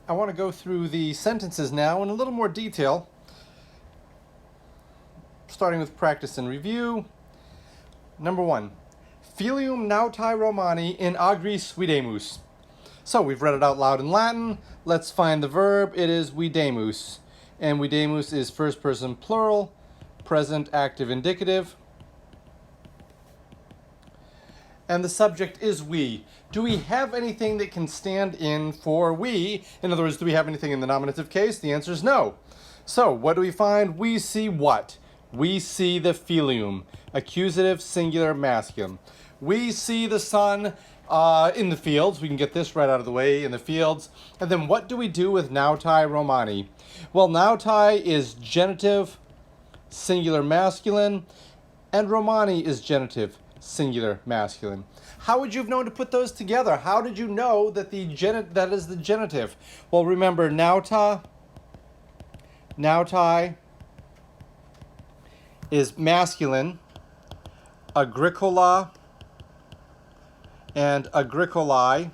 I want to go through the sentences now in a little more detail, starting with practice and review. Number 1, Filium nautai Romani in agris videmus. So we've read it out loud in Latin. Let's find the verb. It is videmus. And videmus is first person plural, present active indicative. And the subject is we. Do we have anything that can stand in for we? In other words, do we have anything in the nominative case? The answer is no. So what do we find? We see what? We see the filium, accusative, singular, masculine. We see the sun in the fields. We can get this right out of the way, in the fields. And then what do we do with nautai Romani? Well, nautai is genitive, singular, masculine, and Romani is genitive, singular, masculine. How would you have known to put those together? How did you know that that is the genitive? Well, remember, nautai is masculine, agricola and agricolae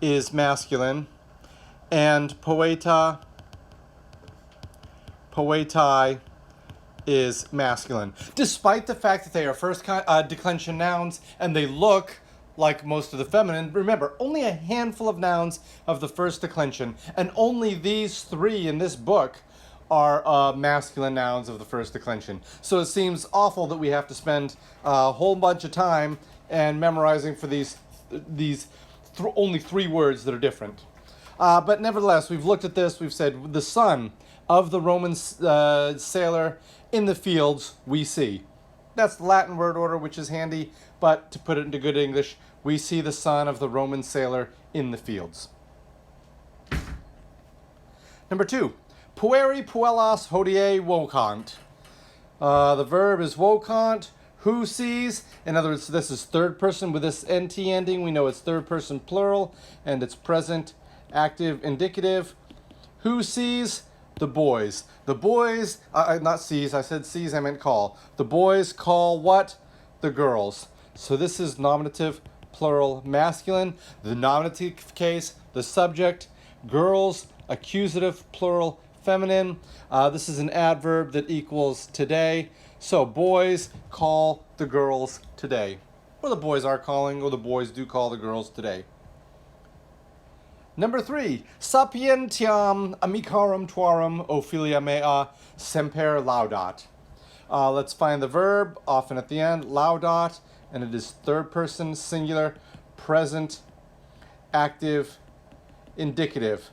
is masculine, and poetae is masculine, despite the fact that they are first declension nouns and they look like most of the feminine. Remember, only a handful of nouns of the first declension, and only these 3 in this book are masculine nouns of the first declension. So it seems awful that we have to spend a whole bunch of time and memorizing for these only 3 words that are different. But nevertheless, we've looked at this. We've said the son of the Roman sailor in the fields we see. That's the Latin word order, which is handy, but to put it into good English, we see the son of the Roman sailor in the fields. Number 2, pueri puellas hodie vocant. The verb is vocant. Who sees? In other words, this is third person with this nt ending. We know it's third person plural, and it's present active indicative. Who sees? The boys. The boys, not sees, I said sees, I meant call. The boys call what? The girls. So this is nominative, plural, masculine. The nominative case, the subject, girls, accusative, plural, feminine. This is an adverb that equals today. So boys call the girls today. Or the boys are calling, or the boys do call the girls today. Number 3, sapientiam amicarum tuarum Ophelia mea semper laudat. Let's find the verb, often at the end, laudat, and it is third person, singular, present, active, indicative.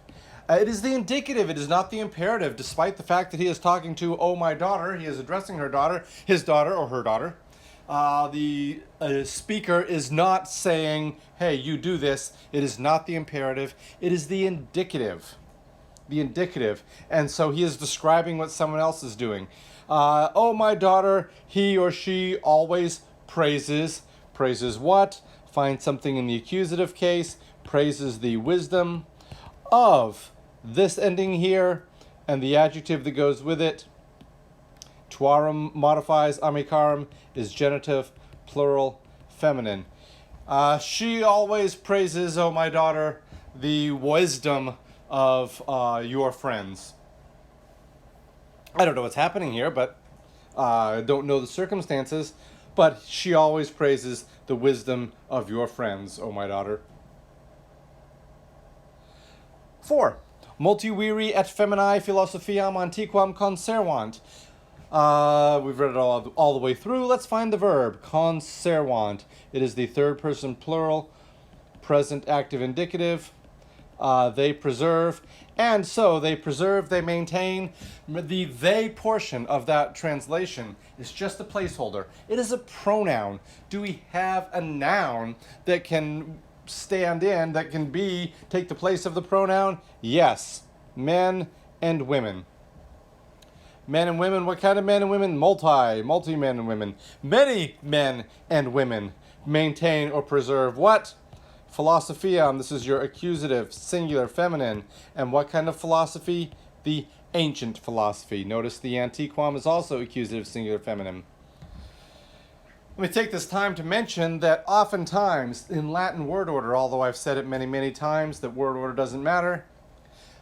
It is the indicative, it is not the imperative, despite the fact that he is talking to, oh, my daughter, he is addressing her daughter, his daughter, or her daughter. The speaker is not saying, hey, you do this. It is not the imperative. It is the indicative. The indicative. And so he is describing what someone else is doing. Oh, my daughter, he or she always praises. Praises what? Find something in the accusative case. Praises the wisdom of this ending here and the adjective that goes with it. Tuarum modifies amicarum, is genitive, plural, feminine. She always praises, oh my daughter, the wisdom of your friends. I don't know what's happening here, but I don't know the circumstances, but she always praises the wisdom of your friends, oh my daughter. 4, multiviri et feminae philosophiam antiquam conservant. We've read it all the way through. Let's find the verb, conservant. It is the third person plural, present active indicative. They preserve, and so they preserve, they maintain. The they portion of that translation is just a placeholder. It is a pronoun. Do we have a noun that can stand in, that can take the place of the pronoun? Yes, men and women. Men and women, what kind of men and women? Multi men and women. Many men and women maintain or preserve what? Philosophiam, this is your accusative, singular, feminine. And what kind of philosophy? The ancient philosophy. Notice the antiquam is also accusative, singular, feminine. Let me take this time to mention that oftentimes in Latin word order, although I've said it many, many times that word order doesn't matter,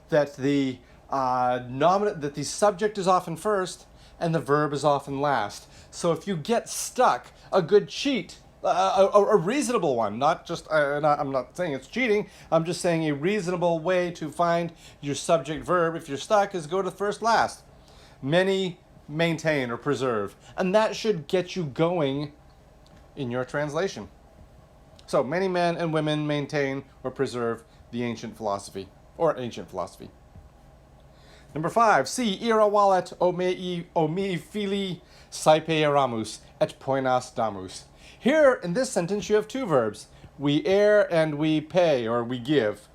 that the that the subject is often first and the verb is often last. So if you get stuck, a good cheat, a reasonable one, not just, I'm not saying it's cheating, I'm just saying a reasonable way to find your subject verb if you're stuck is go to first last. Many maintain or preserve. And that should get you going in your translation. So many men and women maintain or preserve the ancient philosophy, or ancient philosophy. Number 5, si ira wallet o mi fili saipe eramus et poinas damus. Here in this sentence you have two verbs. We err and we pay, or we give.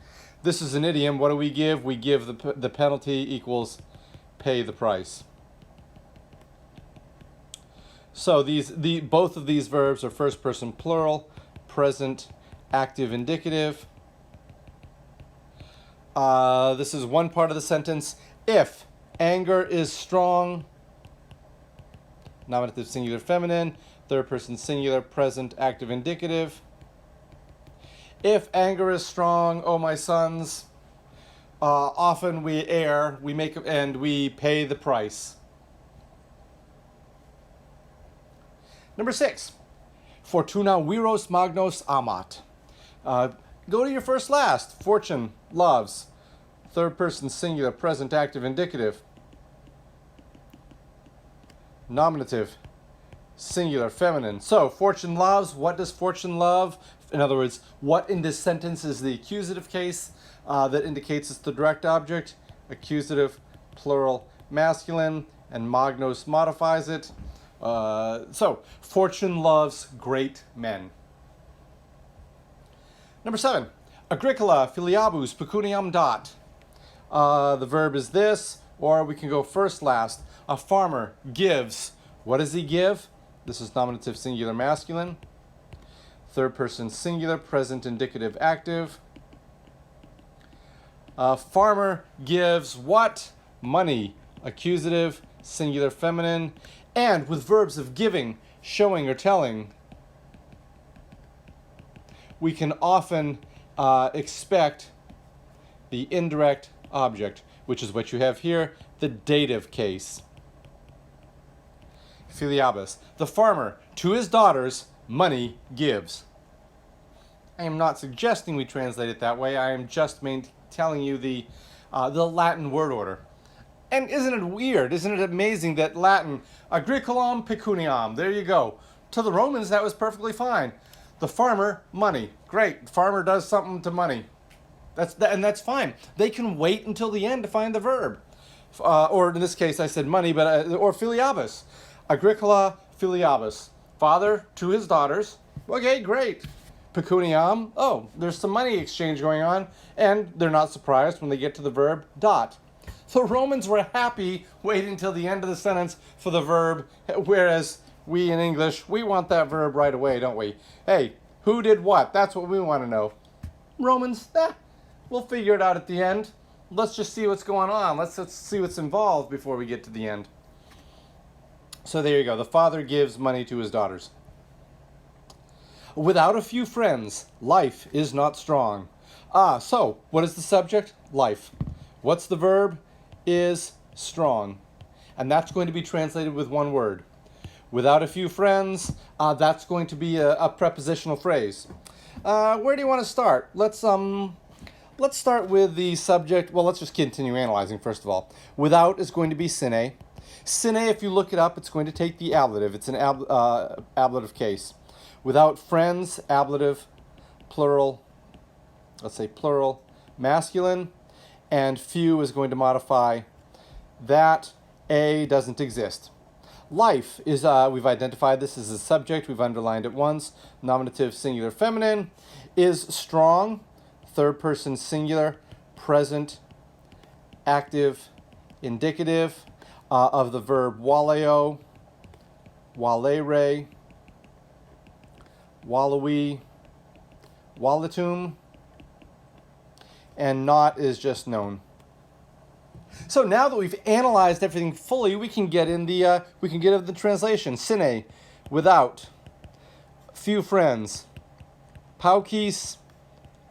This is an idiom. What do we give? We give the penalty equals pay the price. So both of these verbs are first person plural, present, active, indicative. This is one part of the sentence. If anger is strong, nominative singular feminine, third person singular, present, active, indicative. If anger is strong, oh my sons, often we err, we make and we pay the price. Number 6, fortuna viros magnos amat. Go to your first last. Fortune loves. Third person singular, present, active, indicative. Nominative, singular, feminine. So, fortune loves. What does fortune love? In other words, what in this sentence is the accusative case that indicates it's the direct object? Accusative, plural, masculine, and magnos modifies it. So, fortune loves great men. Number 7, agricola filiabus pecuniam dat. The verb is this, or we can go first last. A farmer gives. What does he give? This is nominative singular masculine. Third person singular, present indicative active. A farmer gives what? Money. Accusative, singular feminine. And with verbs of giving, showing, or telling, we can often expect the indirect object, which is what you have here, the dative case. Filiabus. The farmer, to his daughters, money gives. I am not suggesting we translate it that way. I am just telling you the Latin word order. And isn't it weird? Isn't it amazing that Latin, agricolum pecuniam, there you go. To the Romans, that was perfectly fine. The farmer, money. Great. The farmer does something to money. And that's fine. They can wait until the end to find the verb. Or in this case, I said money, but or filiabus. Agricola filiabus. Father to his daughters. Okay, great. Pecuniam. Oh, there's some money exchange going on. And they're not surprised when they get to the verb dot. The Romans were happy waiting until the end of the sentence for the verb, whereas we in English, we want that verb right away, don't we? Hey, who did what? That's what we want to know. Romans, we'll figure it out at the end. Let's just see what's going on. Let's see what's involved before we get to the end. So there you go. The father gives money to his daughters. Without a few friends, life is not strong. So what is the subject? Life. What's the verb? Is strong. And that's going to be translated with one word. Without a few friends, that's going to be a prepositional phrase. Where do you want to start? Let's start with the subject. Well, let's just continue analyzing first of all. Without is going to be sine. Sine, if you look it up, it's going to take the ablative. It's an ablative case. Without friends, ablative, plural. Let's say plural, masculine. And few is going to modify that. A doesn't exist. Life is, we've identified this as a subject. We've underlined it once. Nominative singular feminine. Is strong. Third person singular. Present. Active. Indicative of the verb waleo. Walere. Wallowy. Wallatum. And not is just known. So now that we've analyzed everything fully, we can get in the translation. Sine, without, few friends, paucis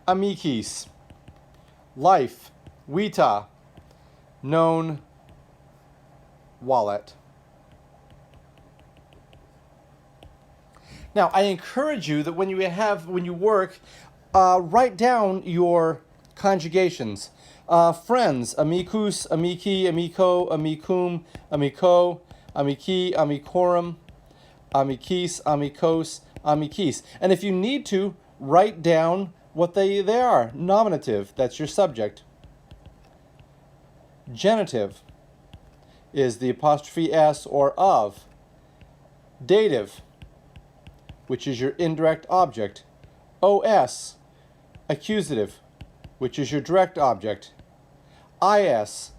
amicis, life, vita, known wallet. Now, I encourage you that when you work, write down your conjugations. Friends, amicus, amici, amico, amicum, amico, amici, amicorum, amicis, amicos, amicis. And if you need to, write down what they are. Nominative, that's your subject. Genitive is the apostrophe s or of. Dative, which is your indirect object. OS, accusative, which is your direct object. IS,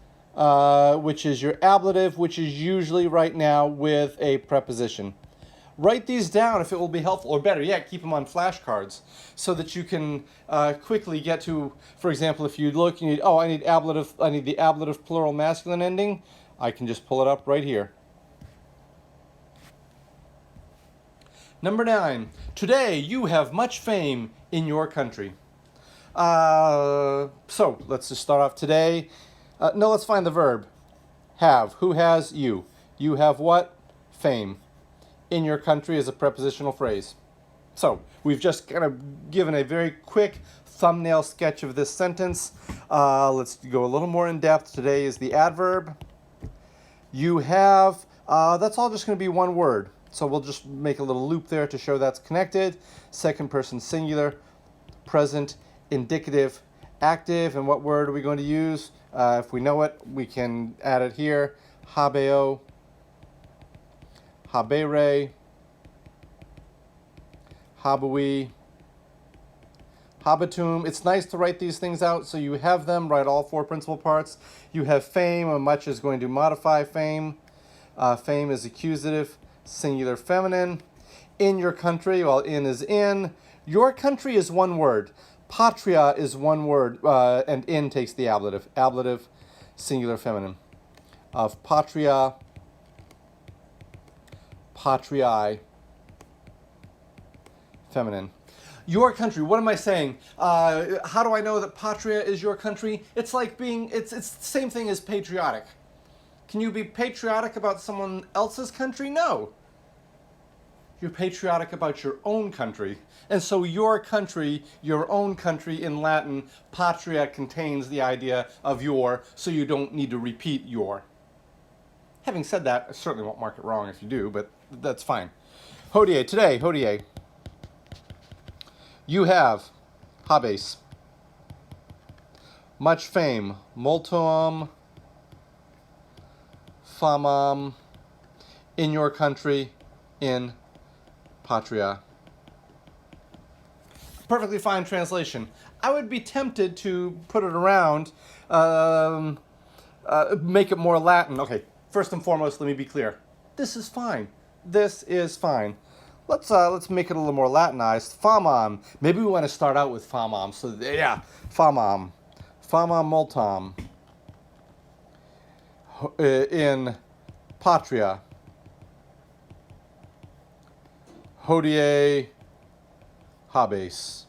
which is your ablative, which is usually right now with a preposition. Write these down if it will be helpful, or better yet, keep them on flashcards so that you can quickly get to, for example, if you look, you need, oh, I need the ablative plural masculine ending, I can just pull it up right here. Number 9, today you have much fame in your country. So let's just start off today. No, let's find the verb. Have. Who has? You. You have what? Fame. In your country is a prepositional phrase. So we've just kind of given a very quick thumbnail sketch of this sentence. Let's go a little more in depth. Today is the adverb. You have, that's all just going to be one word. So we'll just make a little loop there to show that's connected. Second person singular, present, indicative, active. And what word are we going to use? If we know it, we can add it here. Habeo, habere, habui, habitum. It's nice to write these things out so you have them. Write all 4 principal parts. You have fame, and much is going to modify fame. Fame is accusative, singular feminine. In your country, well, in is in. Your country is one word. Patria is one word, and in takes the ablative. Ablative, singular feminine. Of patria, patriae, feminine. Your country, what am I saying? How do I know that patria is your country? It's like being, it's the same thing as patriotic. Can you be patriotic about someone else's country? No. You're patriotic about your own country. And so your country, your own country in Latin, patria contains the idea of your, so you don't need to repeat your. Having said that, I certainly won't mark it wrong if you do, but that's fine. Hodie, today, hodie. You have, habes. Much fame, multum famam, in your country, in patria. Perfectly fine translation. I would be tempted to put it around, make it more Latin. Okay, first and foremost, let me be clear. This is fine. This is fine. Let's make it a little more Latinized. Famam. Maybe we want to start out with famam. So yeah, famam. Famam multam. In patria. Hodie habes.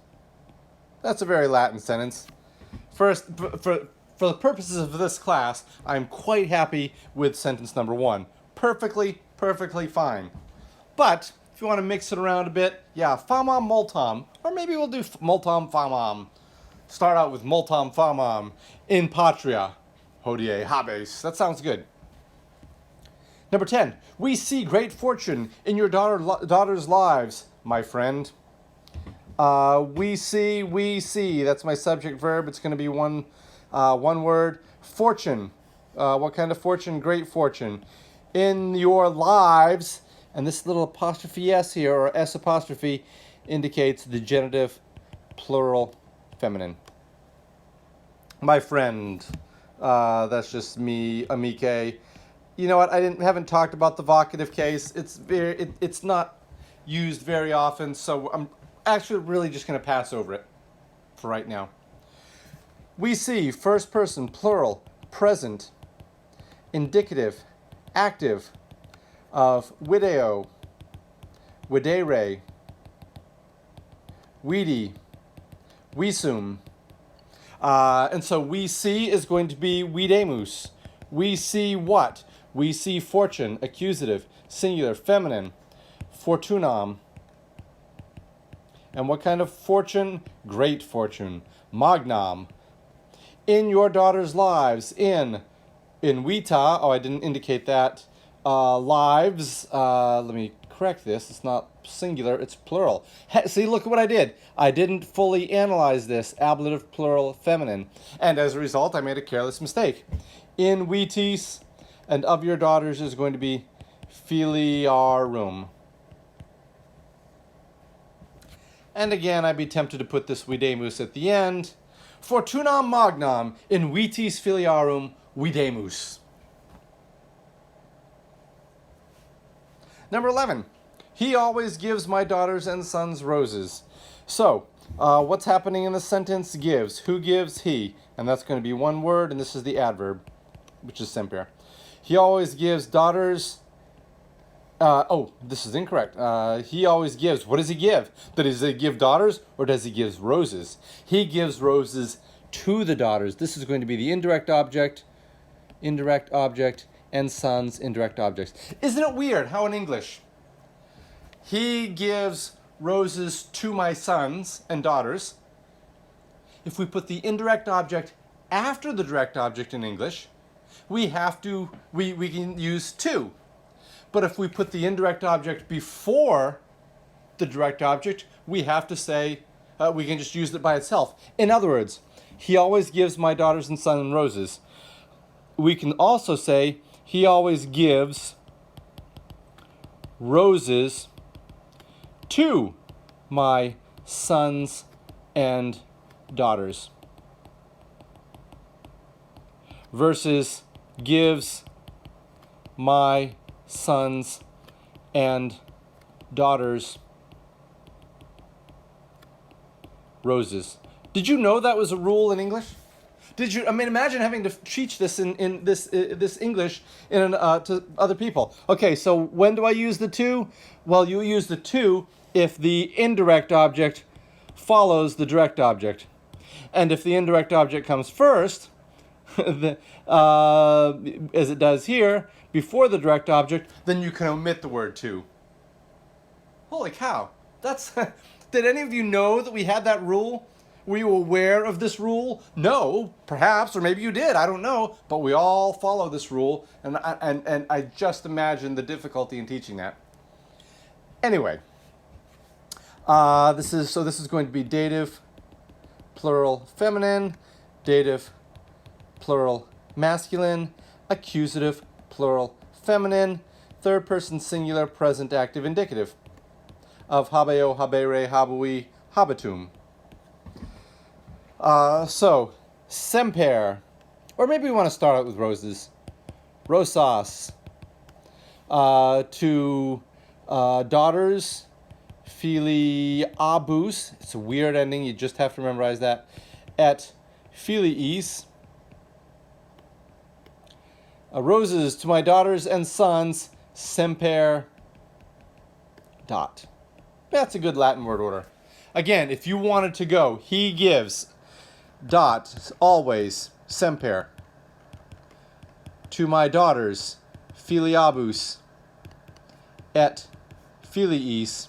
That's a very Latin sentence. First, for the purposes of this class, I'm quite happy with sentence number 1. Perfectly fine. But if you want to mix it around a bit, yeah, famam multam, or maybe we'll do multam famam. Start out with multam famam in patria. Hodie habes. That sounds good. Number 10, we see great fortune in your daughter's lives, my friend. We see, that's my subject verb. It's going to be one word. Fortune. What kind of fortune? Great fortune. In your lives, and this little apostrophe s here, or s apostrophe, indicates the genitive plural feminine. My friend. That's just me, amique. You know what? Haven't talked about the vocative case. It's not used very often, so I'm actually really just going to pass over it for right now. We see first person, plural, present, indicative, active of video, videre, vidi, visum. And so we see is going to be videmus. We see what? We see fortune, accusative, singular, feminine, fortunam. And what kind of fortune? Great fortune, magnam. In your daughters' lives, in vita, oh, I didn't indicate that, lives, let me correct this, it's not singular, it's plural. See, look at what I did. I didn't fully analyze this, ablative, plural, feminine. And as a result, I made a careless mistake. In vitis, and of your daughters is going to be filiarum. And again, I'd be tempted to put this videmus at the end. Fortunam magnam in vitis filiarum videmus. Number 11. He always gives my daughters and sons roses. So, what's happening in the sentence? Gives. Who gives? He. And that's going to be one word, and this is the adverb, which is semper. He always gives daughters... this is incorrect. He always gives. What does he give? Does he give daughters, or does he give roses? He gives roses to the daughters. This is going to be the indirect object, and sons, indirect objects. Isn't it weird how in English, he gives roses to my sons and daughters. If we put the indirect object after the direct object in English, we can use to. But if we put the indirect object before the direct object, we have to say, we can just use it by itself. In other words, he always gives my daughters and sons roses. We can also say, he always gives roses to my sons and daughters. Versus gives my sons and daughters roses. Did you know that was a rule in English? Did you? I mean, imagine having to teach this in this English to other people. Okay, so when do I use the to? Well, you use the to if the indirect object follows the direct object, and if the indirect object comes first, as it does here, before the direct object, then you can omit the word to. Holy cow! That's. Did any of you know that we had that rule? Were you aware of this rule? No, perhaps, or maybe you did. I don't know, but we all follow this rule, and I just imagine the difficulty in teaching that. Anyway, this is going to be dative, plural, feminine, dative, plural, masculine, accusative, plural, feminine, third person singular, present active indicative of habeo, habere, habui, habitum. So, semper, or maybe we want to start out with roses. Rosas. To daughters, filiabus. It's a weird ending, you just have to memorize that. Et filiis. Roses to my daughters and sons, semper dot. That's a good Latin word order. Again, if you wanted to go, he gives dot, always, semper. To my daughters, filiabus, et filiis,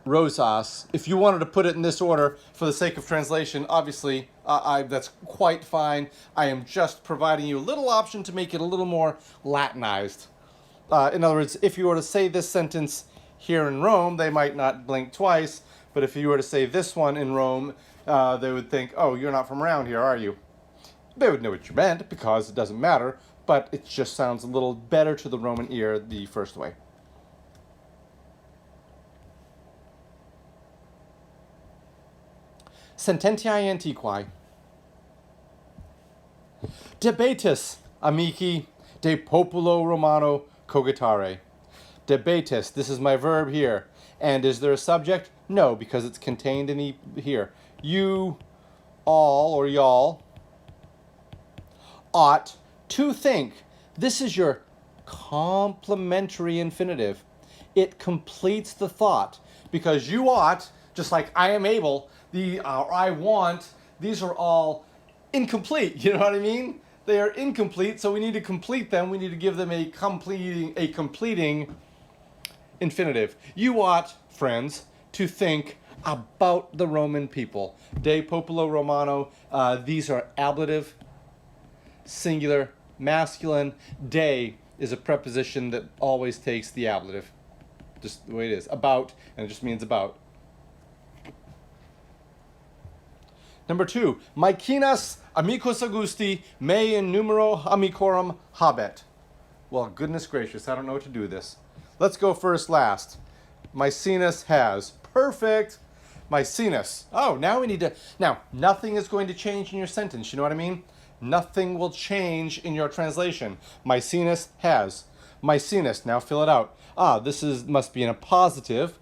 rosas. If you wanted to put it in this order for the sake of translation, obviously, that's quite fine. I am just providing you a little option to make it a little more Latinized. In other words, if you were to say this sentence here in Rome, they might not blink twice, but if you were to say this one in Rome, they would think, oh, you're not from around here, are you? They would know what you meant, because it doesn't matter, but it just sounds a little better to the Roman ear the first way. Sententiae antiquae. Debatis, amici, de populo Romano cogitare. Debatis, this is my verb here. And is there a subject? No, because it's contained in here. You, all, or y'all, ought to think. This is your complementary infinitive. It completes the thought. Because you ought, just like I am able, I want, these are all incomplete. You know what I mean? They are incomplete, so we need to complete them. We need to give them a completing infinitive. You ought, friends, to think about the Roman people. De populo Romano. These are ablative, singular, masculine. De is a preposition that always takes the ablative. Just the way it is. About, and it just means about. Number 2, Maecinas amicus Augusti me in numero amicorum habet. Well, goodness gracious, I don't know what to do with this. Let's go first last. Maecenas has. Perfect. Maecenas. Oh, now we need to... Now, nothing is going to change in your sentence. You know what I mean? Nothing will change in your translation. Maecenas has. Maecenas. Now fill it out. This must be in a positive.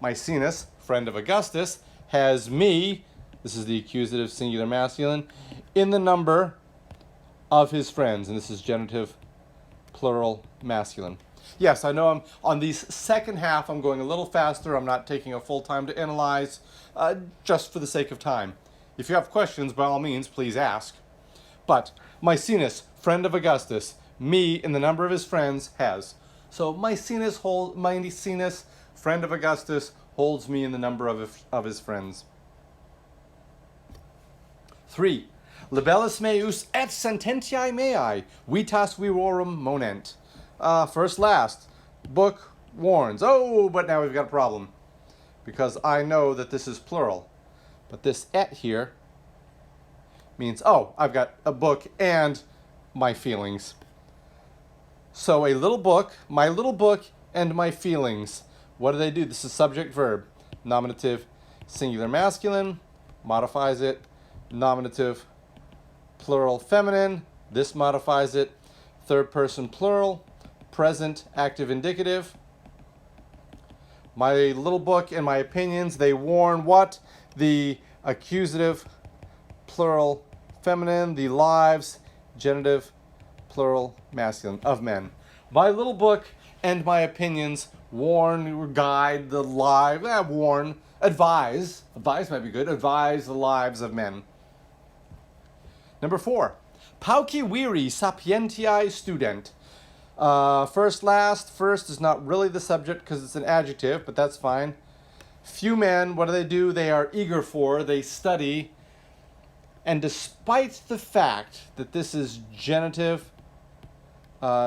Maecenas, friend of Augustus, has me... This is the accusative singular masculine, in the number of his friends. And this is genitive plural masculine. Yes, I know I'm on the second half, I'm going a little faster. I'm not taking a full time to analyze, just for the sake of time. If you have questions, by all means, please ask. But Maecenas, friend of Augustus, me in the number of his friends, has. So Maecenas, friend of Augustus, holds me in the number of his friends. 3. Libellus meus et sententiae mei, vitas virorum monent. First last. Book warns. Oh, but now we've got a problem. Because I know that this is plural. But this et here means, I've got a book and my feelings. So a little book, my little book, and my feelings. What do they do? This is subject verb. Nominative, singular masculine, modifies it. Nominative, plural feminine. This modifies it. Third person plural. Present active indicative. My little book and my opinions, they warn what? The accusative, plural feminine. The lives, genitive, plural masculine, of men. My little book and my opinions warn, guide the lives, warn, advise might be good, advise the lives of men. Number 4, pauci viri sapientiae student. First, last. First is not really the subject because it's an adjective, but that's fine. Few men, what do? They are eager for, they study. And despite the fact that this is genitive,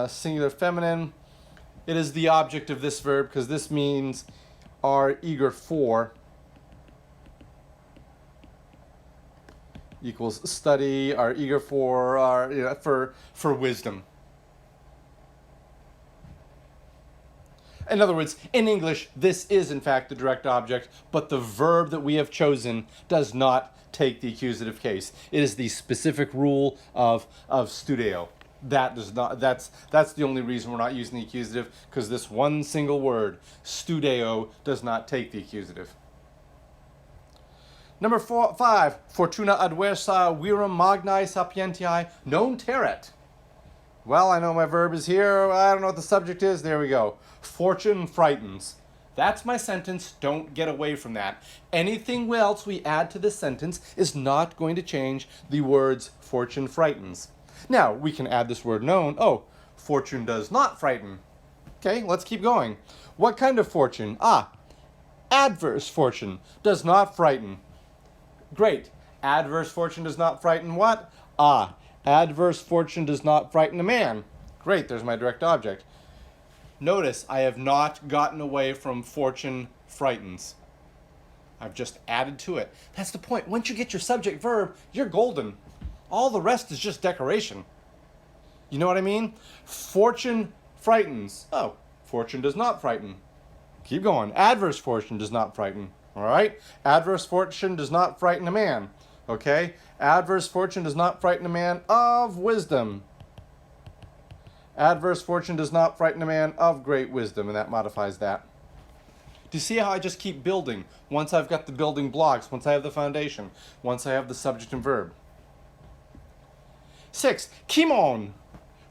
singular feminine, it is the object of this verb because this means are eager for. Equals study, are eager for, are for wisdom. In other words, in English, this is in fact the direct object, but the verb that we have chosen does not take the accusative case. It is the specific rule of studeo. That does not. That's the only reason we're not using the accusative, because this one single word, studeo, does not take the accusative. Number 5, fortuna adversa virum magnae sapientiae non terret. Well, I know my verb is here. I don't know what the subject is. There we go. Fortune frightens. That's my sentence. Don't get away from that. Anything else we add to this sentence is not going to change the words fortune frightens. Now, we can add this word known. Fortune does not frighten. Okay, let's keep going. What kind of fortune? Adverse fortune does not frighten. Great. Adverse fortune does not frighten what? Adverse fortune does not frighten a man. Great, there's my direct object. Notice I have not gotten away from fortune frightens. I've just added to it. That's the point. Once you get your subject verb, you're golden. All the rest is just decoration. You know what I mean? Fortune frightens. Fortune does not frighten. Keep going. Adverse fortune does not frighten. All right? Adverse fortune does not frighten a man. Okay? Adverse fortune does not frighten a man of wisdom. Adverse fortune does not frighten a man of great wisdom, and that modifies that. Do you see how I just keep building? Once I've got the building blocks, once I have the foundation, once I have the subject and verb. 6, Kimon,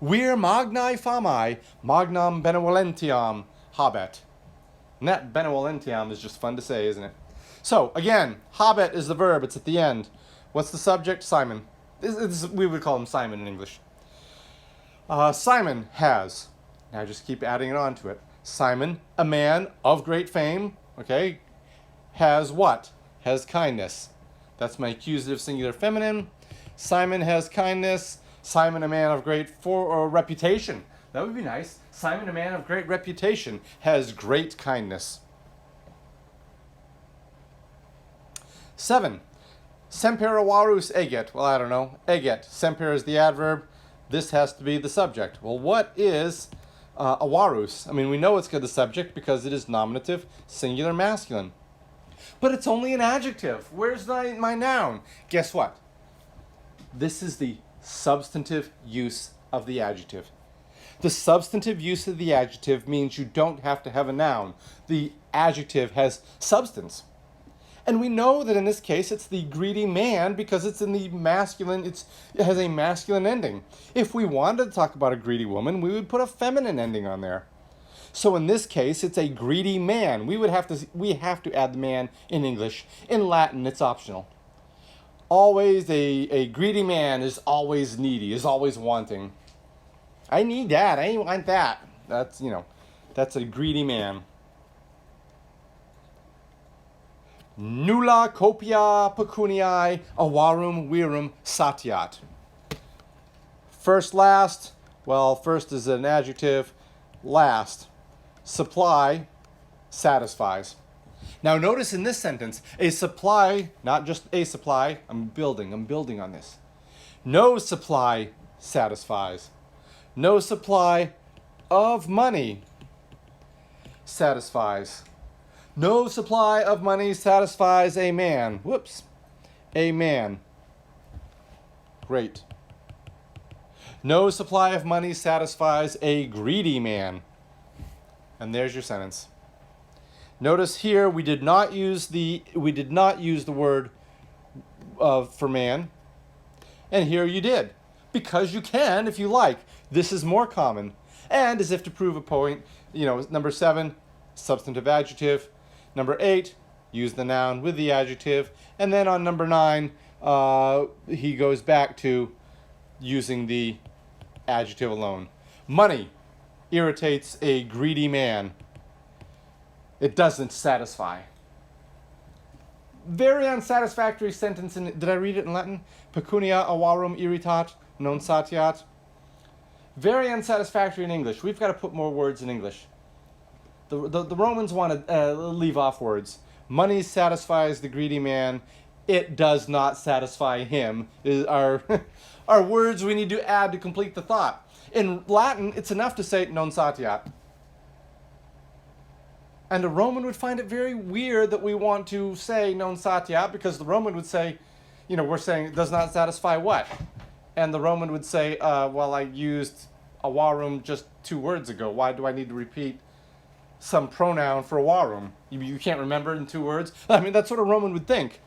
vir magnae famae, magnam benevolentiam habet. And that benevolentiam is just fun to say, isn't it? So, again, habet is the verb. It's at the end. What's the subject? Simon. We would call him Simon in English. Simon has. Now just keep adding it on to it. Simon, a man of great fame, okay, has what? Has kindness. That's my accusative singular feminine. Simon has kindness. Simon, a man of great reputation. That would be nice. Simon, a man of great reputation, has great kindness. 7. Semper avarus eget. Well, I don't know. Eget. Semper is the adverb. This has to be the subject. Well, what is avarus? I mean, we know it's the subject because it is nominative, singular, masculine. But it's only an adjective. Where's my noun? Guess what? This is the substantive use of the adjective. The substantive use of the adjective means you don't have to have a noun. The adjective has substance. And we know that in this case it's the greedy man because it's in the masculine, it has a masculine ending. If we wanted to talk about a greedy woman, we would put a feminine ending on there. So in this case, it's a greedy man. We have to add the man in English. In Latin, it's optional. Always a greedy man is always needy, is always wanting. I need that. I want that. That's a greedy man. Nulla copia pecuniae avarum virum satiat. First, last. Well, first is an adjective. Last. Supply satisfies. Now notice in this sentence, a supply, not just a supply, I'm building on this. No supply satisfies. No supply of money satisfies. No supply of money satisfies a man. Whoops. A man. Great. No supply of money satisfies a greedy man. And there's your sentence. Notice here we did not use the word for man, and here you did, because you can if you like. This is more common. And as if to prove a point, number 7, substantive adjective. Number 8, use the noun with the adjective, and then on number 9, he goes back to using the adjective alone. Money irritates a greedy man. It doesn't satisfy. Very unsatisfactory sentence. Did I read it in Latin? Pecunia avarum irritat non satiat. Very unsatisfactory in English. We've got to put more words in English. The Romans want to leave off words. Money satisfies the greedy man. It does not satisfy him. Are words we need to add to complete the thought. In Latin, it's enough to say non satiat. And a Roman would find it very weird that we want to say non satiat, because the Roman would say, we're saying it does not satisfy what? And the Roman would say, well, I used avarum just 2 words ago. Why do I need to repeat some pronoun for avarum? You can't remember it in 2 words? I mean, that's what a Roman would think.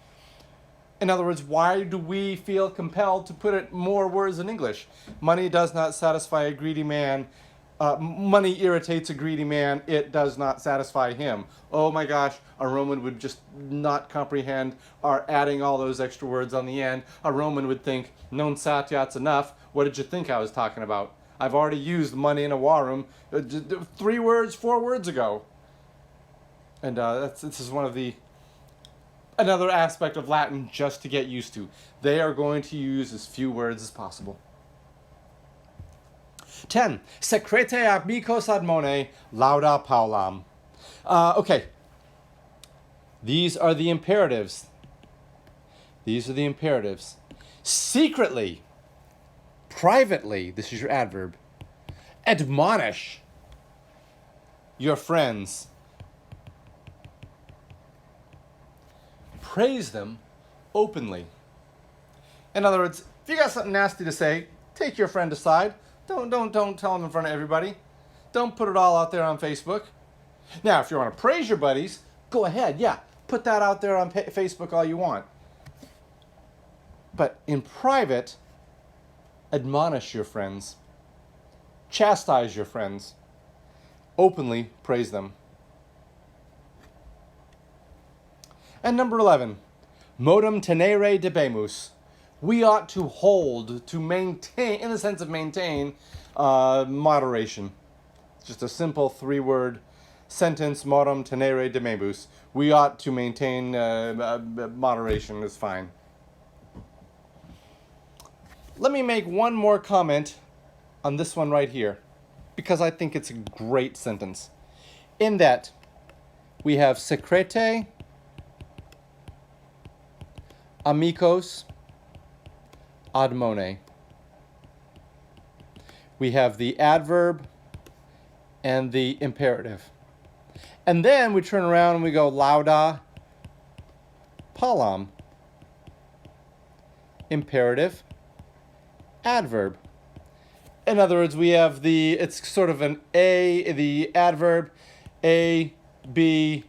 In other words, why do we feel compelled to put it more words in English? Money does not satisfy a greedy man. Money irritates a greedy man. It does not satisfy him. Oh my gosh, a Roman would just not comprehend our adding all those extra words on the end. A Roman would think, non satiat's enough. What did you think I was talking about? I've already used money in avarum 3 words, 4 words ago. And this is another aspect of Latin just to get used to. They are going to use as few words as possible. 10. Secrete amicos admone lauda Paulam. Okay. These are the imperatives. Secretly, privately, this is your adverb, admonish your friends. Praise them openly. In other words, if you got something nasty to say, take your friend aside. Don't tell them in front of everybody. Don't put it all out there on Facebook. Now, if you want to praise your buddies, go ahead. Yeah, put that out there on Facebook all you want. But in private, admonish your friends. Chastise your friends. Openly praise them. And number 11, modum tenere debemus. We ought to hold, to maintain, in the sense of maintain, moderation. Just a simple 3-word sentence, morum tenere demebus. We ought to maintain moderation is fine. Let me make one more comment on this one right here, because I think it's a great sentence. In that we have secrete, amicos, admone. We have the adverb and the imperative. And then we turn around and we go lauda, palam. Imperative, adverb. In other words, we have it's sort of the adverb, A, B,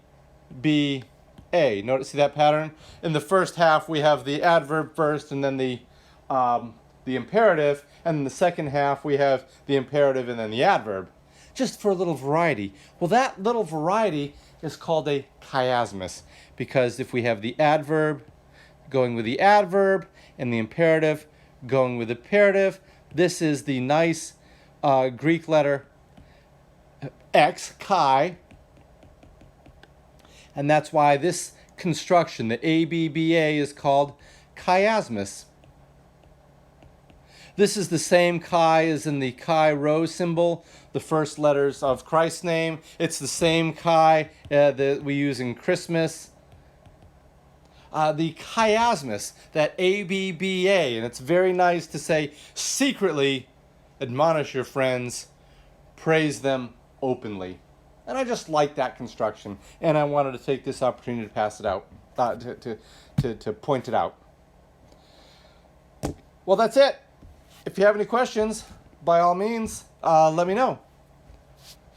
B, A. See that pattern? In the first half, we have the adverb first and then the imperative. And in the second half, we have the imperative and then the adverb. Just for a little variety. Well, that little variety is called a chiasmus, because if we have the adverb going with the adverb and the imperative going with the imperative, this is the nice Greek letter X, chi, and that's why this construction, the ABBA, is called chiasmus. This is the same chi as in the chi rho symbol, the first letters of Christ's name. It's the same chi that we use in Christmas. The chiasmus, that ABBA, and it's very nice to say secretly, admonish your friends, praise them openly. And I just like that construction, and I wanted to take this opportunity to pass it out, to point it out. Well, that's it. If you have any questions, by all means, let me know.